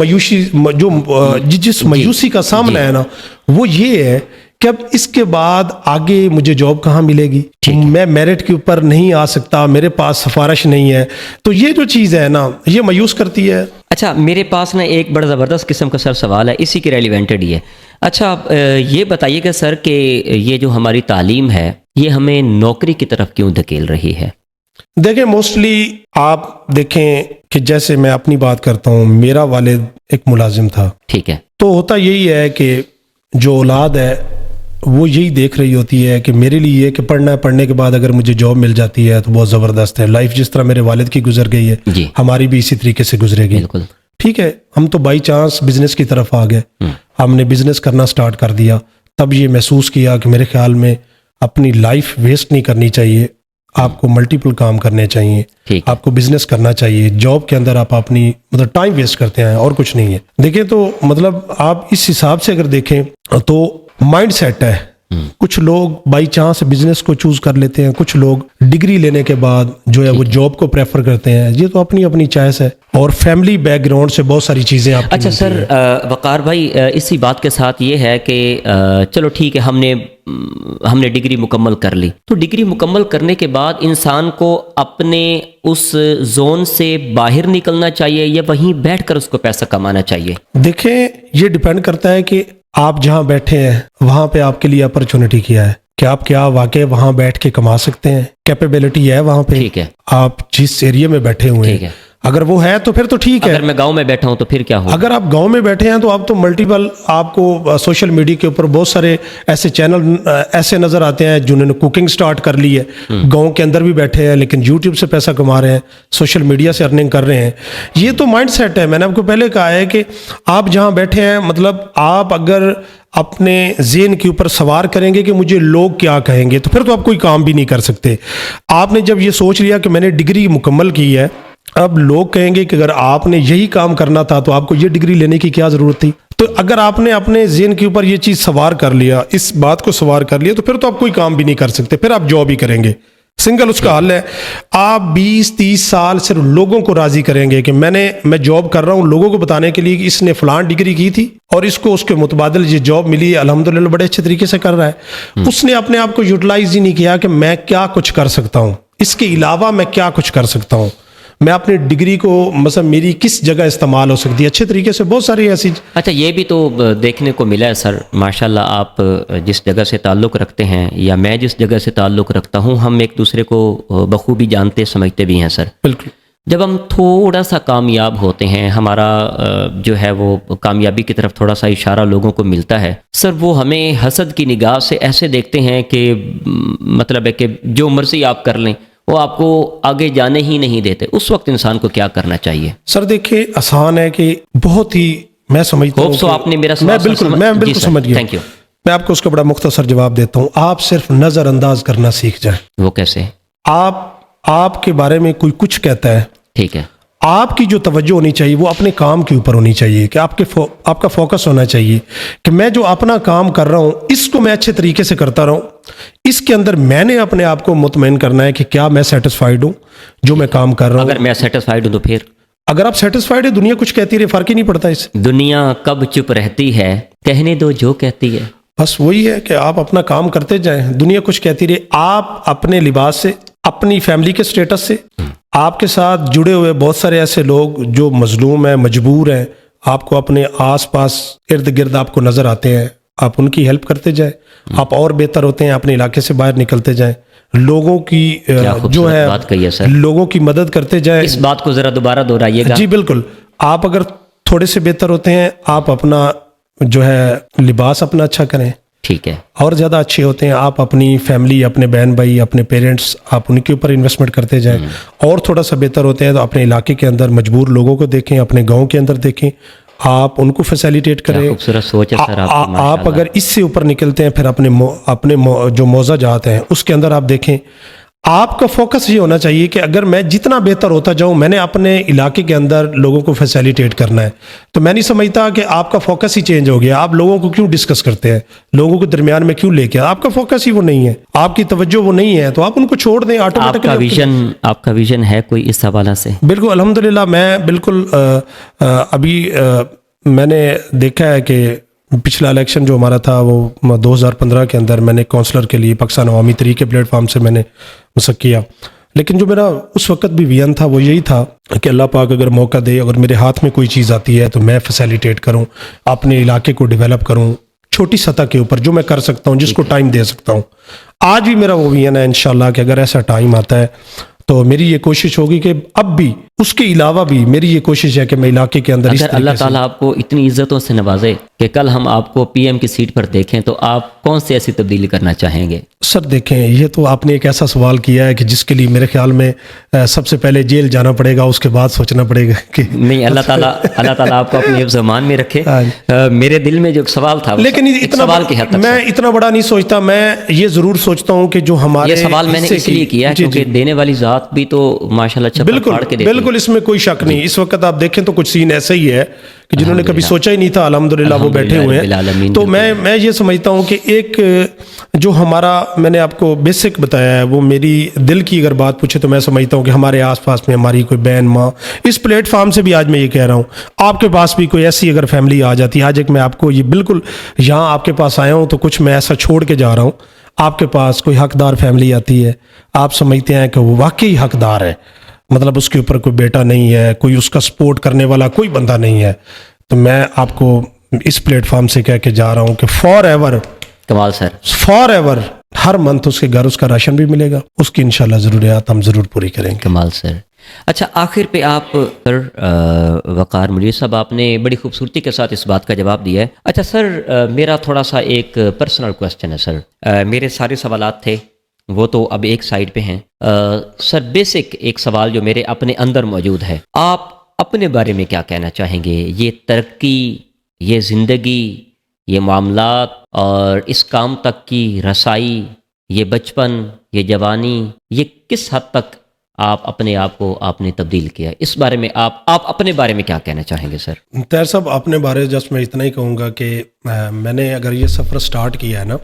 جس مایوسی کا سامنا ہے نا وہ یہ ہے کہ اب اس کے بعد آگے مجھے جاب کہاں ملے گی، میں میرٹ کے اوپر نہیں آ سکتا، میرے پاس سفارش نہیں ہے، تو یہ جو چیز ہے نا یہ مایوس کرتی ہے۔ اچھا میرے پاس نا ایک بڑا زبردست قسم کا سر سوال ہے، اسی کے ریلیونٹڈ ہی ہے۔ اچھا آپ یہ بتائیے گا سر کہ یہ جو ہماری تعلیم ہے یہ ہمیں نوکری کی طرف کیوں دھکیل رہی ہے؟ دیکھیں موسٹلی آپ دیکھیں کہ جیسے میں اپنی بات کرتا ہوں، میرا والد ایک ملازم تھا، ٹھیک ہے، تو ہوتا یہی ہے کہ جو اولاد ہے وہ یہی دیکھ رہی ہوتی ہے کہ میرے لیے یہ کہ پڑھنا ہے، پڑھنے کے بعد اگر مجھے جاب مل جاتی ہے تو بہت زبردست ہے۔ لائف جس طرح میرے والد کی گزر گئی ہے جی ہماری بھی اسی طریقے سے گزرے گی۔ بالکل ٹھیک ہے، ہم تو بائی چانس بزنس کی طرف آ گئے، ہم نے بزنس کرنا سٹارٹ کر دیا، تب یہ محسوس کیا کہ میرے خیال میں اپنی لائف ویسٹ نہیں کرنی چاہیے، آپ کو ملٹیپل کام کرنے چاہیے، آپ کو بزنس کرنا چاہیے۔ جاب کے اندر آپ اپنی مطلب ٹائم ویسٹ کرتے ہیں اور کچھ نہیں ہے۔ دیکھیں تو مطلب آپ اس حساب سے اگر دیکھیں تو مائنڈ سیٹ ہے، کچھ لوگ بائی چانس بزنس کو چوز کر لیتے ہیں، کچھ لوگ ڈگری لینے کے بعد جو ہے وہ جاب کو پریفر کرتے ہیں، یہ تو اپنی اپنی چوائس ہے، اور فیملی بیک گراؤنڈ سے بہت ساری چیزیں آپ کی۔ اچھا سر وقار بھائی اسی بات کے ساتھ یہ ہے کہ چلو ٹھیک ہے ہم نے ڈگری مکمل کر لی، تو ڈگری مکمل کرنے کے بعد انسان کو اپنے اس زون سے باہر نکلنا چاہیے یا وہیں بیٹھ کر اس کو پیسہ کمانا چاہیے؟ دیکھیں یہ ڈیپینڈ کرتا ہے کہ آپ جہاں بیٹھے ہیں وہاں پہ آپ کے لیے اپرچونٹی کیا ہے، کہ آپ کیا واقعی وہاں بیٹھ کے کما سکتے ہیں، کیپیبلٹی ہے وہاں پہ، ٹھیک ہے، آپ جس ایریا میں بیٹھے ہوئے ہیں اگر وہ ہے تو پھر تو ٹھیک ہے۔ اگر میں گاؤں میں بیٹھا ہوں تو پھر کیا ہو؟ اگر آپ گاؤں میں بیٹھے ہیں تو آپ تو ملٹیپل، آپ کو سوشل میڈیا کے اوپر بہت سارے ایسے چینل ایسے نظر آتے ہیں جنہوں نے کوکنگ سٹارٹ کر لی ہے، گاؤں کے اندر بھی بیٹھے ہیں لیکن یوٹیوب سے پیسہ کما رہے ہیں، سوشل میڈیا سے ارننگ کر رہے ہیں۔ یہ تو مائنڈ سیٹ ہے، میں نے آپ کو پہلے کہا ہے کہ آپ جہاں بیٹھے ہیں مطلب آپ اگر اپنے ذہن کے اوپر سوار کریں گے کہ مجھے لوگ کیا کہیں گے، تو پھر تو آپ کوئی کام بھی نہیں کر سکتے. آپ نے جب یہ سوچ لیا کہ میں نے ڈگری مکمل کی ہے، اب لوگ کہیں گے کہ اگر آپ نے یہی کام کرنا تھا تو آپ کو یہ ڈگری لینے کی کیا ضرورت تھی. تو اگر آپ نے اپنے ذہن کے اوپر یہ چیز سوار کر لیا، اس بات کو سوار کر لیا، تو پھر تو آپ کوئی کام بھی نہیں کر سکتے، پھر آپ جاب ہی کریں گے. سنگل اس کا حل ہے، آپ 20-30 سال صرف لوگوں کو راضی کریں گے کہ میں جاب کر رہا ہوں لوگوں کو بتانے کے لیے کہ اس نے فلان ڈگری کی تھی اور اس کو اس کے متبادل یہ جاب ملی ہے، الحمدللہ بڑے اچھے طریقے سے کر رہا ہے. اس نے اپنے آپ کو یوٹیلائز ہی نہیں کیا کہ میں کیا کچھ کر سکتا ہوں، اس کے علاوہ میں کیا کچھ کر سکتا ہوں، میں اپنی ڈگری کو مثلا میری کس جگہ استعمال ہو سکتی ہے اچھے طریقے سے. بہت ساری ایسی. اچھا، یہ بھی تو دیکھنے کو ملا ہے سر، ماشاءاللہ آپ جس جگہ سے تعلق رکھتے ہیں یا میں جس جگہ سے تعلق رکھتا ہوں، ہم ایک دوسرے کو بخوبی جانتے سمجھتے بھی ہیں سر. بالکل. جب ہم تھوڑا سا کامیاب ہوتے ہیں، ہمارا جو ہے وہ کامیابی کی طرف تھوڑا سا اشارہ لوگوں کو ملتا ہے سر، وہ ہمیں حسد کی نگاہ سے ایسے دیکھتے ہیں کہ مطلب ہے کہ جو مرضی آپ کر لیں، وہ آپ کو آگے جانے ہی نہیں دیتے. اس وقت انسان کو کیا کرنا چاہیے؟ سر دیکھیں، آسان ہے کہ بہت ہی میں سمجھتا ہوں کہ آپ نے میرا میں بالکل سمجھ گیا. Thank you. میں آپ کو اس کا بڑا مختصر جواب دیتا ہوں. آپ صرف نظر انداز کرنا سیکھ جائیں. وہ کیسے؟ آپ کے بارے میں کوئی کچھ کہتا ہے، ٹھیک ہے، آپ کی جو توجہ ہونی چاہیے وہ اپنے کام کے اوپر ہونی چاہیے، کہ آپ کا فوکس ہونا چاہیے کہ میں جو اپنا کام کر رہا ہوں اس کو میں اچھے طریقے سے کرتا رہوں. اس کے اندر میں نے اپنے آپ کو مطمئن کرنا ہے کہ کیا میں سیٹسفائیڈ ہوں جو میں کام کر رہا ہوں. اگر میں سیٹسفائیڈ ہوں تو پھر اگر آپ سیٹسفائیڈ ہے، دنیا کچھ کہتی رہے، فرق ہی نہیں پڑتا اس سے. دنیا کب چپ رہتی ہے، کہنے دو جو کہتی ہے. بس وہی ہے کہ آپ اپنا کام کرتے جائیں، دنیا کچھ کہتی رہے. آپ اپنے لباس سے، اپنی فیملی کے سٹیٹس سے، آپ کے ساتھ جڑے ہوئے بہت سارے ایسے لوگ جو مظلوم ہیں، مجبور ہیں، آپ کو اپنے آس پاس ارد گرد آپ کو نظر آتے ہیں، آپ ان کی ہیلپ کرتے جائیں، آپ اور بہتر ہوتے ہیں، اپنے علاقے سے باہر نکلتے جائیں، لوگوں کی جو ہے بات کہی ہے سر، لوگوں کی مدد کرتے جائیں. اس بات کو ذرا دوبارہ دہرائیے گا. جی بالکل. آپ اگر تھوڑے سے بہتر ہوتے ہیں، آپ اپنا جو ہے لباس اپنا اچھا کریں، ٹھیک ہے، اور زیادہ اچھے ہوتے ہیں آپ اپنی فیملی، اپنے بہن بھائی، اپنے پیرنٹس، آپ ان کے اوپر انویسٹمنٹ کرتے جائیں. اور تھوڑا سا بہتر ہوتے ہیں تو اپنے علاقے کے اندر مجبور لوگوں کو دیکھیں، اپنے گاؤں کے اندر دیکھیں، آپ ان کو فیسیلیٹیٹ کریں. خوبصورت سوچ ہے سر آپ اگر اس سے اوپر نکلتے ہیں، پھر اپنے جو موضوع جات ہیں اس کے اندر آپ دیکھیں، آپ کا فوکس یہ ہونا چاہیے کہ اگر میں جتنا بہتر ہوتا جاؤں، میں نے اپنے علاقے کے اندر لوگوں کو فیسیلیٹیٹ کرنا ہے. تو میں نہیں سمجھتا کہ آپ کا فوکس ہی چینج ہو گیا. آپ لوگوں کو کیوں ڈسکس کرتے ہیں، لوگوں کے درمیان میں کیوں لے کے؟ آپ کا فوکس ہی وہ نہیں ہے، آپ کی توجہ وہ نہیں ہے، تو آپ ان کو چھوڑ دیں. آٹومیٹکلی آپ کا ویژن ہے کوئی اس حوالے سے؟ بالکل الحمدللہ. میں بالکل ابھی میں نے دیکھا ہے کہ پچھلا الیکشن جو ہمارا تھا وہ 2015 کے اندر میں نے کونسلر کے لیے پاکستان عوامی تحریک کے پلیٹ فارم سے میں نے مسک کیا. لیکن جو میرا اس وقت بھی ویژن تھا وہ یہی تھا کہ اللہ پاک اگر موقع دے، اگر میرے ہاتھ میں کوئی چیز آتی ہے تو میں فیسیلیٹیٹ کروں، اپنے علاقے کو ڈیولپ کروں چھوٹی سطح کے اوپر، جو میں کر سکتا ہوں، جس کو ٹائم دے سکتا ہوں. آج بھی میرا وہ ویژن ہے انشاءاللہ کہ اگر ایسا ٹائم آتا ہے تو میری یہ کوشش ہوگی کہ اب بھی اس کے علاوہ بھی میری یہ کوشش ہے کہ میں علاقے کے اندر اگر اللہ تعالیٰ آپ کو اتنی عزتوں سے نوازے کہ کل ہم آپ کو پی ایم کی سیٹ پر دیکھیں تو آپ کون سی ایسی تبدیلی کرنا چاہیں گے؟ سر دیکھیں، یہ تو آپ نے ایک ایسا سوال کیا ہے کہ جس کے لیے میرے خیال میں سب سے پہلے جیل جانا پڑے گا، اس کے بعد سوچنا پڑے گا کہ نہیں. اللہ تعالیٰ آپ کو اپنی حفظ امان میں رکھے. میرے دل میں جو ایک سوال تھا، لیکن میں اتنا بڑا نہیں سوچتا. میں یہ ضرور سوچتا ہوں کہ جو ہمارے، یہ سوال میں نے اس لیے کیا کیونکہ دینے والی ذات بھی تو ماشاءاللہ چپل پھاڑ کے دیتی ہے. بالکل، اس میں کوئی شک نہیں. اس وقت آپ دیکھیں تو کچھ سین ایسا ہی ہے کہ جنہوں نے کبھی سوچا ہی نہیں تھا، الحمدللہ وہ بیٹھے ہوئے ہیں. تو میں یہ سمجھتا ہوں کہ ایک جو ہمارا، میں نے آپ کو بیسک بتایا ہے، وہ میری دل کی اگر بات پوچھے تو میں سمجھتا ہوں کہ ہمارے آس پاس میں ہماری کوئی بہن، ماں، اس پلیٹ فارم سے بھی آج میں یہ کہہ رہا ہوں، آپ کے پاس بھی کوئی ایسی اگر فیملی آ جاتی ہے، آج ایک میں آپ کو یہ بالکل یہاں آپ کے پاس آیا ہوں تو کچھ میں ایسا چھوڑ کے جا رہا ہوں، آپ کے پاس کوئی حقدار فیملی آتی ہے، آپ سمجھتے ہیں کہ وہ واقعی حقدار ہے، مطلب اس کے اوپر کوئی بیٹا نہیں ہے، کوئی اس کا سپورٹ کرنے والا کوئی بندہ نہیں ہے، تو میں آپ کو اس پلیٹ فارم سے کہہ کے جا رہا ہوں کہ for ever, Kamal sir, for ever ہر منتھ اس کے گھر اس کا راشن بھی ملے گا، اس کی انشاءاللہ ضروریات ہم ضرور پوری کریں گے. کمال سر. اچھا، آخر پہ آپ سر وقار مجید صاحب، آپ نے بڑی خوبصورتی کے ساتھ اس بات کا جواب دیا ہے. اچھا سر، میرا تھوڑا سا ایک پرسنل کوسچن ہے سر. میرے سارے سوالات تھے وہ تو اب ایک سائڈ پہ ہیں. سر بیسک ایک سوال جو میرے اپنے اندر موجود ہے، آپ اپنے بارے میں کیا کہنا چاہیں گے؟ یہ ترقی، یہ زندگی، یہ معاملات اور اس کام تک کی رسائی، یہ بچپن، یہ جوانی، یہ کس حد تک آپ اپنے آپ کو آپ نے تبدیل کیا؟ اس بارے میں آپ اپنے بارے میں کیا کہنا چاہیں گے سر؟ طاہر صاحب، اپنے بارے جسٹ میں اتنا ہی کہوں گا کہ میں نے اگر یہ سفر سٹارٹ کیا ہے نا،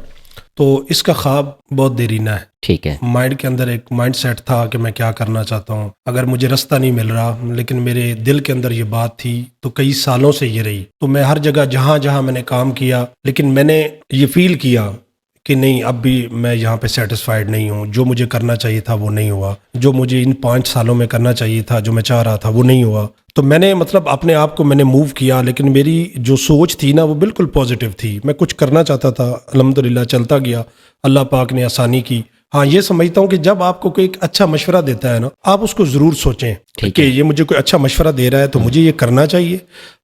تو اس کا خواب بہت دیرینہ ہے. ٹھیک ہے. مائنڈ کے اندر ایک مائنڈ سیٹ تھا کہ میں کیا کرنا چاہتا ہوں. اگر مجھے رستہ نہیں مل رہا، لیکن میرے دل کے اندر یہ بات تھی، تو کئی سالوں سے یہ رہی. تو میں ہر جگہ جہاں جہاں میں نے کام کیا، لیکن میں نے یہ فیل کیا کہ نہیں، اب بھی میں یہاں پہ سیٹسفائیڈ نہیں ہوں. جو مجھے کرنا چاہیے تھا وہ نہیں ہوا، جو مجھے ان 5 سالوں میں کرنا چاہیے تھا، جو میں چاہ رہا تھا وہ نہیں ہوا. تو میں نے مطلب اپنے آپ کو میں نے موو کیا، لیکن میری جو سوچ تھی نا وہ بالکل پازیٹیو تھی. میں کچھ کرنا چاہتا تھا، الحمدللہ چلتا گیا. اللہ پاک نے آسانی کی. ہاں، یہ سمجھتا ہوں کہ جب آپ کو کوئی ایک اچھا مشورہ دیتا ہے نا، آپ اس کو ضرور سوچیں کہ یہ مجھے کوئی اچھا مشورہ دے رہا ہے تو مجھے یہ کرنا چاہیے.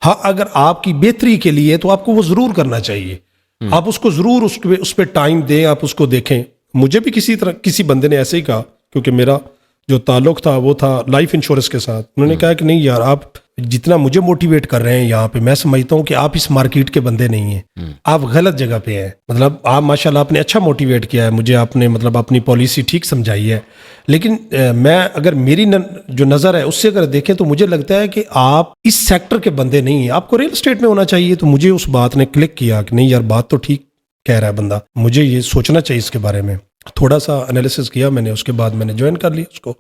ہاں، اگر آپ کی بہتری کے لیے تو آپ کو وہ ضرور کرنا چاہیے. آپ اس کو ضرور اس پہ ٹائم دیں، آپ اس کو دیکھیں. مجھے بھی کسی بندے نے ایسے ہی کہا، کیونکہ میرا جو تعلق تھا وہ تھا لائف انشورنس کے ساتھ. انہوں نے کہا کہ نہیں یار، آپ جتنا مجھے موٹیویٹ کر رہے ہیں یہاں پہ، میں سمجھتا ہوں کہ آپ اس مارکیٹ کے بندے نہیں ہیں، آپ غلط جگہ پہ ہیں. مطلب آپ ماشاءاللہ آپ نے اچھا موٹیویٹ کیا ہے مجھے، آپ نے مطلب اپنی پالیسی ٹھیک سمجھائی ہے. لیکن میں اگر میری جو نظر ہے اس سے اگر دیکھیں تو مجھے لگتا ہے کہ آپ اس سیکٹر کے بندے نہیں ہیں، آپ کو ریل اسٹیٹ میں ہونا چاہیے. تو مجھے اس بات نے کلک کیا کہ نہیں یار، بات تو ٹھیک کہہ رہا ہے بندہ، مجھے یہ سوچنا چاہیے اس کے بارے میں. تھوڑا سا انالیسس کیا میں نے، اس کے بعد میں نے جوائن کر لیا اس کو.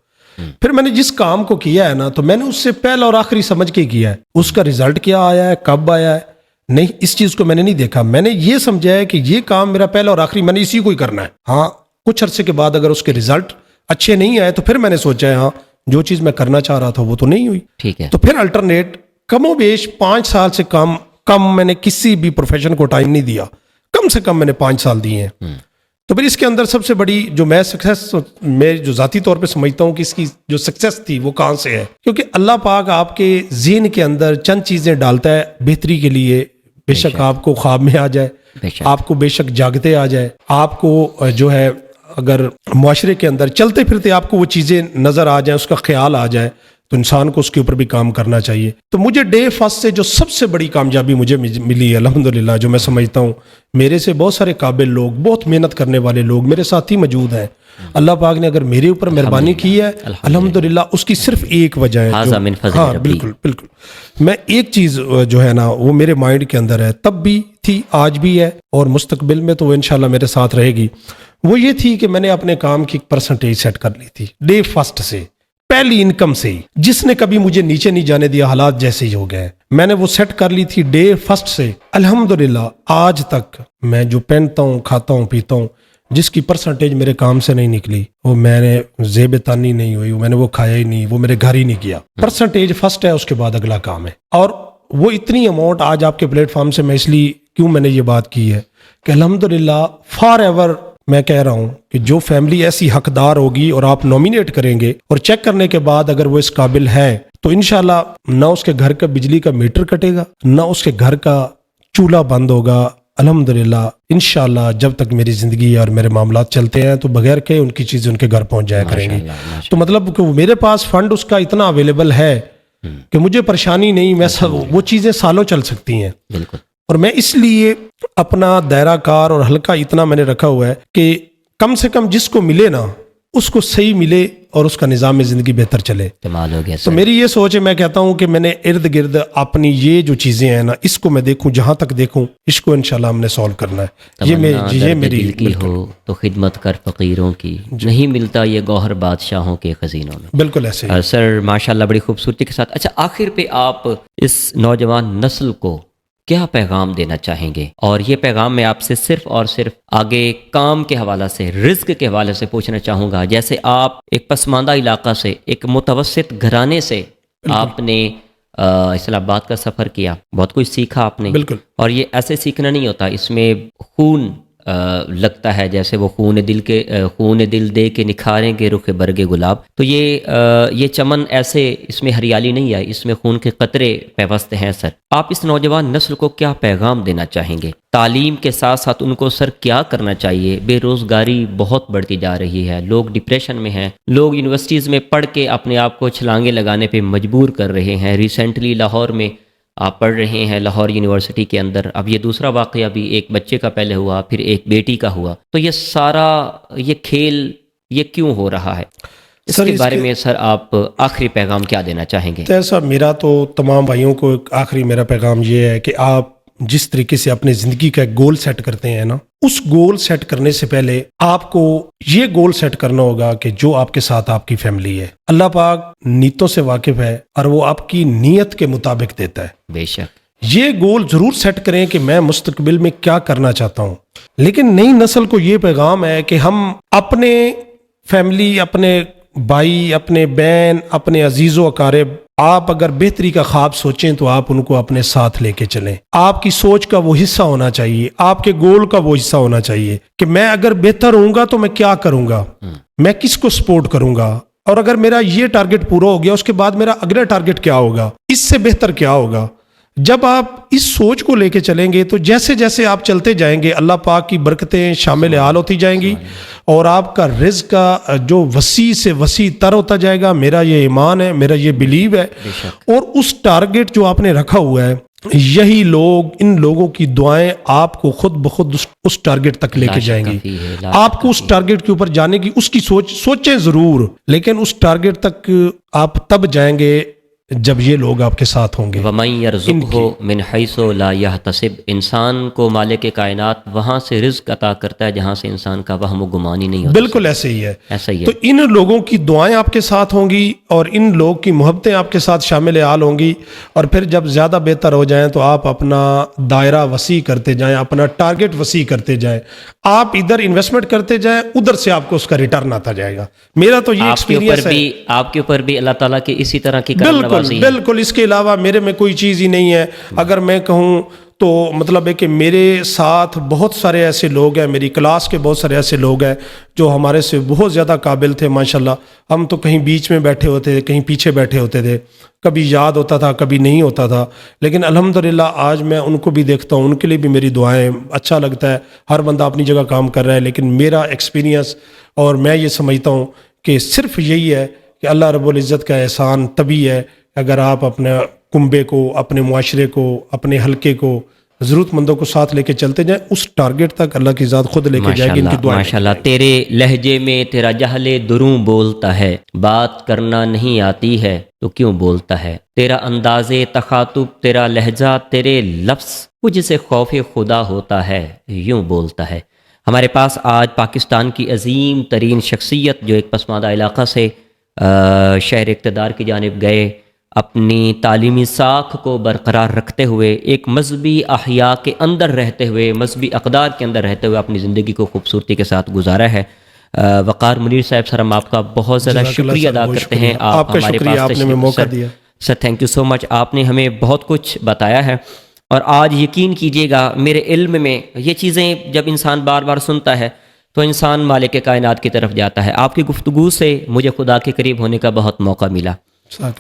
پھر میں نے جس کام کو کیا ہے نا، تو میں نے اس سے پہلا اور آخری سمجھ کے کیا ہے. اس کا رزلٹ کیا آیا ہے، کب آیا ہے، نہیں، اس چیز کو میں نے نہیں دیکھا. میں نے یہ سمجھا ہے کہ یہ کام میرا پہلا اور آخری، میں نے اسی کو ہی کرنا ہے. ہاں، کچھ عرصے کے بعد اگر اس کے رزلٹ اچھے نہیں آئے تو پھر میں نے سوچا ہے ہاں، جو چیز میں کرنا چاہ رہا تھا وہ تو نہیں ہوئی. ٹھیک ہے. تو پھر الٹرنیٹ کم و بیش 5 سال سے کم میں نے کسی بھی پروفیشن کو ٹائم نہیں دیا. کم سے کم میں نے 5 سال دیے ہیں. تو پھر اس کے اندر سب سے بڑی جو میں سکسیس، میں جو ذاتی طور پہ سمجھتا ہوں کہ اس کی جو سکسیس تھی وہ کہاں سے ہے، کیونکہ اللہ پاک آپ کے ذہن کے اندر چند چیزیں ڈالتا ہے بہتری کے لیے. بے شک آپ کو خواب میں آ جائے، آپ کو بے شک جاگتے آ جائے، آپ کو جو ہے اگر معاشرے کے اندر چلتے پھرتے آپ کو وہ چیزیں نظر آ جائیں، اس کا خیال آ جائے، تو انسان کو اس کے اوپر بھی کام کرنا چاہیے. تو مجھے ڈے فرسٹ سے جو سب سے بڑی کامیابی مجھے ملی الحمدللہ، جو میں سمجھتا ہوں میرے سے بہت سارے قابل لوگ، بہت محنت کرنے والے لوگ میرے ساتھ ہی موجود ہیں. اللہ پاک نے اگر میرے اوپر مہربانی کی ہے الحمدللہ، اس کی صرف ایک وجہ ہے. ہاں بالکل بالکل. میں ایک چیز جو ہے نا وہ میرے مائنڈ کے اندر ہے، تب بھی تھی، آج بھی ہے، اور مستقبل میں تو وہ انشاءاللہ میرے ساتھ رہے گی. وہ یہ تھی کہ میں نے اپنے کام کی ایک پرسنٹیج سیٹ کر لی تھی ڈے فرسٹ سے، پہلی انکم سے ہی، جس نے کبھی مجھے نیچے نہیں جانے دیا. حالات جیسے ہی ہو گئے، میں نے وہ سیٹ کر لی تھی ڈے فرسٹ سے. الحمدللہ آج تک میں جو پہنتا ہوں، کھاتا ہوں، پیتا ہوں، جس کی پرسنٹیج میرے کام سے نہیں نکلی، وہ میں نے زیب تانی نہیں ہوئی، میں نے وہ کھایا ہی نہیں، وہ میرے گھر ہی نہیں کیا. پرسنٹیج فرسٹ ہے، اس کے بعد اگلا کام ہے. اور وہ اتنی اماؤنٹ آج آپ کے پلیٹ فارم سے، میں اس لیے کیوں میں نے یہ بات کی ہے کہ الحمدللہ فار ایور میں کہہ رہا ہوں کہ جو فیملی ایسی حقدار ہوگی اور آپ نومینیٹ کریں گے اور چیک کرنے کے بعد اگر وہ اس قابل ہے، تو انشاءاللہ نہ اس کے گھر کا بجلی کا میٹر کٹے گا، نہ اس کے گھر کا چولہا بند ہوگا. الحمدللہ انشاءاللہ جب تک میری زندگی اور میرے معاملات چلتے ہیں تو بغیر کہ ان کی چیزیں ان کے گھر پہنچ جایا کریں گی. تو مطلب کہ میرے پاس فنڈ اس کا اتنا اویلیبل ہے کہ مجھے پریشانی نہیں، میں وہ چیزیں سالوں چل سکتی ہیں. بالکل. اور میں اس لیے اپنا دائرہ کار اور حلقہ اتنا میں نے رکھا ہوا ہے کہ کم سے کم جس کو ملے نا اس کو صحیح ملے اور اس کا نظام زندگی بہتر چلے. کمال ہو گیا. تو میری یہ سوچ ہے، میں کہتا ہوں کہ میں نے ارد گرد اپنی یہ جو چیزیں ہیں نا، اس کو میں دیکھوں، جہاں تک دیکھوں اس کو انشاءاللہ ہم نے سولو کرنا ہے. یہ میری دل کی ہو تو خدمت کر فقیروں کی، نہیں ملتا یہ گوہر بادشاہوں کے خزینوں میں. بالکل ایسے سر، ماشاءاللہ بڑی خوبصورتی کے ساتھ. اچھا، آخر پہ آپ اس نوجوان نسل کو کیا پیغام دینا چاہیں گے؟ اور یہ پیغام میں آپ سے صرف اور صرف آگے کام کے حوالے سے، رزق کے حوالے سے پوچھنا چاہوں گا. جیسے آپ ایک پسماندہ علاقہ سے، ایک متوسط گھرانے سے آپ نے اسلام آباد کا سفر کیا، بہت کچھ سیکھا آپ نے. بالکل. اور یہ ایسے سیکھنا نہیں ہوتا، اس میں خون لگتا ہے، جیسے وہ خون دل دے کے نکھاریں گے رخ برگ گلاب. تو یہ چمن ایسے، اس میں ہریالی نہیں ہے، اس میں خون کے قطرے پیوست ہیں. سر، آپ اس نوجوان نسل کو کیا پیغام دینا چاہیں گے؟ تعلیم کے ساتھ ساتھ ان کو سر کیا کرنا چاہیے؟ بے روزگاری بہت بڑھتی جا رہی ہے، لوگ ڈپریشن میں ہیں، لوگ یونیورسٹیز میں پڑھ کے اپنے آپ کو چھلانگیں لگانے پہ مجبور کر رہے ہیں. ریسنٹلی لاہور میں آپ پڑھ رہے ہیں لاہور یونیورسٹی کے اندر، اب یہ دوسرا واقعہ بھی ایک بچے کا پہلے ہوا، پھر ایک بیٹی کا ہوا، تو یہ سارا یہ کھیل یہ کیوں ہو رہا ہے؟ اس کے بارے میں سر آپ آخری پیغام کیا دینا چاہیں گے؟ ایسا میرا تو تمام بھائیوں کو آخری میرا پیغام یہ ہے کہ آپ جس طریقے سے اپنے زندگی کا ایک گول سیٹ کرتے ہیں نا، اس گول سیٹ کرنے سے پہلے آپ کو یہ گول سیٹ کرنا ہوگا کہ جو آپ کے ساتھ آپ کی فیملی ہے، اللہ پاک نیتوں سے واقف ہے اور وہ آپ کی نیت کے مطابق دیتا ہے۔ بے شک یہ گول ضرور سیٹ کریں کہ میں مستقبل میں کیا کرنا چاہتا ہوں، لیکن نئی نسل کو یہ پیغام ہے کہ ہم اپنے فیملی، اپنے بھائی، اپنے بہن، اپنے عزیز و اقارب، آپ اگر بہتری کا خواب سوچیں تو آپ ان کو اپنے ساتھ لے کے چلیں۔ آپ کی سوچ کا وہ حصہ ہونا چاہیے، آپ کے گول کا وہ حصہ ہونا چاہیے کہ میں اگر بہتر ہوں گا تو میں کیا کروں گا، میں کس کو سپورٹ کروں گا، اور اگر میرا یہ ٹارگٹ پورا ہو گیا اس کے بعد میرا اگلا ٹارگٹ کیا ہوگا، اس سے بہتر کیا ہوگا۔ جب آپ اس سوچ کو لے کے چلیں گے تو جیسے جیسے آپ چلتے جائیں گے اللہ پاک کی برکتیں شامل حال ہوتی جائیں گی اور آپ کا رزق کا جو وسیع سے وسیع تر ہوتا جائے گا۔ میرا یہ ایمان ہے، میرا یہ بلیو ہے، اور اس ٹارگٹ جو آپ نے رکھا ہوا ہے، یہی لوگ، ان لوگوں کی دعائیں آپ کو خود بخود اس ٹارگٹ تک لے کے جائیں گی۔ آپ کو اس ٹارگٹ کے اوپر جانے کی اس کی سوچیں ضرور، لیکن اس ٹارگٹ تک آپ تب جائیں گے جب یہ لوگ آپ کے ساتھ ہوں گے۔ وَمَن يَرْزُقْهُ مِنْ حَيْثُ لَا يَحْتَسِبْ، انسان کو مالک کائنات وہاں سے رزق عطا کرتا ہے جہاں سے انسان کا وہم و گمان ہی نہیں ہوتا۔ بالکل ایسے ہی ہے، ایسا ہی ہے۔ تو ان لوگوں کی دعائیں آپ کے ساتھ ہوں گی اور ان لوگ کی محبتیں آپ کے ساتھ شامل حال ہوں گی، اور پھر جب زیادہ بہتر ہو جائیں تو آپ اپنا دائرہ وسیع کرتے جائیں، اپنا ٹارگٹ وسیع کرتے جائیں، آپ ادھر انویسٹمنٹ کرتے جائیں، ادھر سے آپ کو اس کا ریٹرن آتا جائے گا۔ میرا تو یہ ایکسپیرینس ہے۔ آپ کے اوپر بھی اللہ تعالیٰ کی اسی طرح کی کرم نوازی ہے۔ بالکل، اس کے علاوہ میرے میں کوئی چیز ہی نہیں ہے۔ اگر میں کہوں تو مطلب ہے کہ میرے ساتھ بہت سارے ایسے لوگ ہیں، میری کلاس کے بہت سارے ایسے لوگ ہیں جو ہمارے سے بہت زیادہ قابل تھے ماشاءاللہ۔ ہم تو کہیں بیچ میں بیٹھے ہوتے تھے، کہیں پیچھے بیٹھے ہوتے تھے، کبھی یاد ہوتا تھا، کبھی نہیں ہوتا تھا، لیکن الحمدللہ آج میں ان کو بھی دیکھتا ہوں، ان کے لیے بھی میری دعائیں۔ اچھا لگتا ہے، ہر بندہ اپنی جگہ کام کر رہا ہے، لیکن میرا ایکسپیرینس اور میں یہ سمجھتا ہوں کہ صرف یہی ہے کہ اللہ رب العزت کا احسان تبھی ہے اگر آپ اپنے کنبے کو، اپنے معاشرے کو، اپنے حلقے کو، ضرورت مندوں کو ساتھ لے کے چلتے جائیں، اس ٹارگٹ تک اللہ کی ذات خود لے کے جائے گی۔ ان کی دعائیں ماشاءاللہ، تیرے لہجے میں تیرا جہل دروں بولتا ہے، بات کرنا نہیں آتی ہے تو کیوں بولتا ہے، تیرا انداز تخاطب، تیرا لہجہ، تیرے لفظ، مجھ سے خوف خدا ہوتا ہے، یوں بولتا ہے۔ ہمارے پاس آج پاکستان کی عظیم ترین شخصیت جو ایک پسماندہ علاقہ سے شہر اقتدار کی جانب گئے، اپنی تعلیمی ساکھ کو برقرار رکھتے ہوئے، ایک مذہبی احیاء کے اندر رہتے ہوئے، مذہبی اقدار کے اندر رہتے ہوئے اپنی زندگی کو خوبصورتی کے ساتھ گزارا ہے۔ وقار منیر صاحب، سر ہم آپ کا بہت زیادہ شکریہ ادا کرتے ہیں، آپ ہمارے پاس سر تھینک یو سو مچ، آپ نے ہمیں بہت کچھ بتایا ہے، اور آج یقین کیجئے گا میرے علم میں یہ چیزیں جب انسان بار بار سنتا ہے تو انسان مالک کائنات کی طرف جاتا ہے۔ آپ کی گفتگو سے مجھے خدا کے قریب ہونے کا بہت موقع ملا۔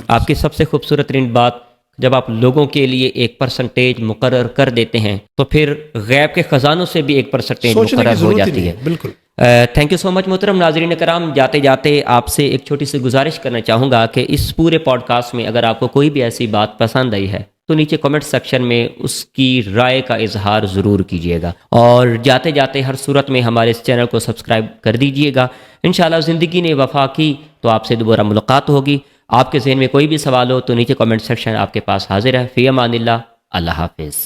آپ کی سب سے خوبصورت ترین بات، جب آپ لوگوں کے لیے 1% مقرر کر دیتے ہیں تو پھر غیب کے خزانوں سے بھی 1% مقرر ہو جاتی ہے۔ بالکل، تھینک یو سو مچ محترم ناظرین کرام۔ جاتے جاتے آپ سے ایک چھوٹی سی گزارش کرنا چاہوں گا کہ اس پورے پوڈ کاسٹ میں اگر آپ کو کوئی بھی ایسی بات پسند آئی ہے تو نیچے کمنٹ سیکشن میں اس کی رائے کا اظہار ضرور کیجیے گا، اور جاتے جاتے ہر صورت میں ہمارے اس چینل کو سبسکرائب کر دیجیے گا۔ انشاءاللہ زندگی نے وفا کی تو آپ سے دوبارہ ملاقات ہوگی۔ آپ کے ذہن میں کوئی بھی سوال ہو تو نیچے کمنٹ سیکشن آپ کے پاس حاضر ہے۔ فی امان اللہ، اللہ حافظ۔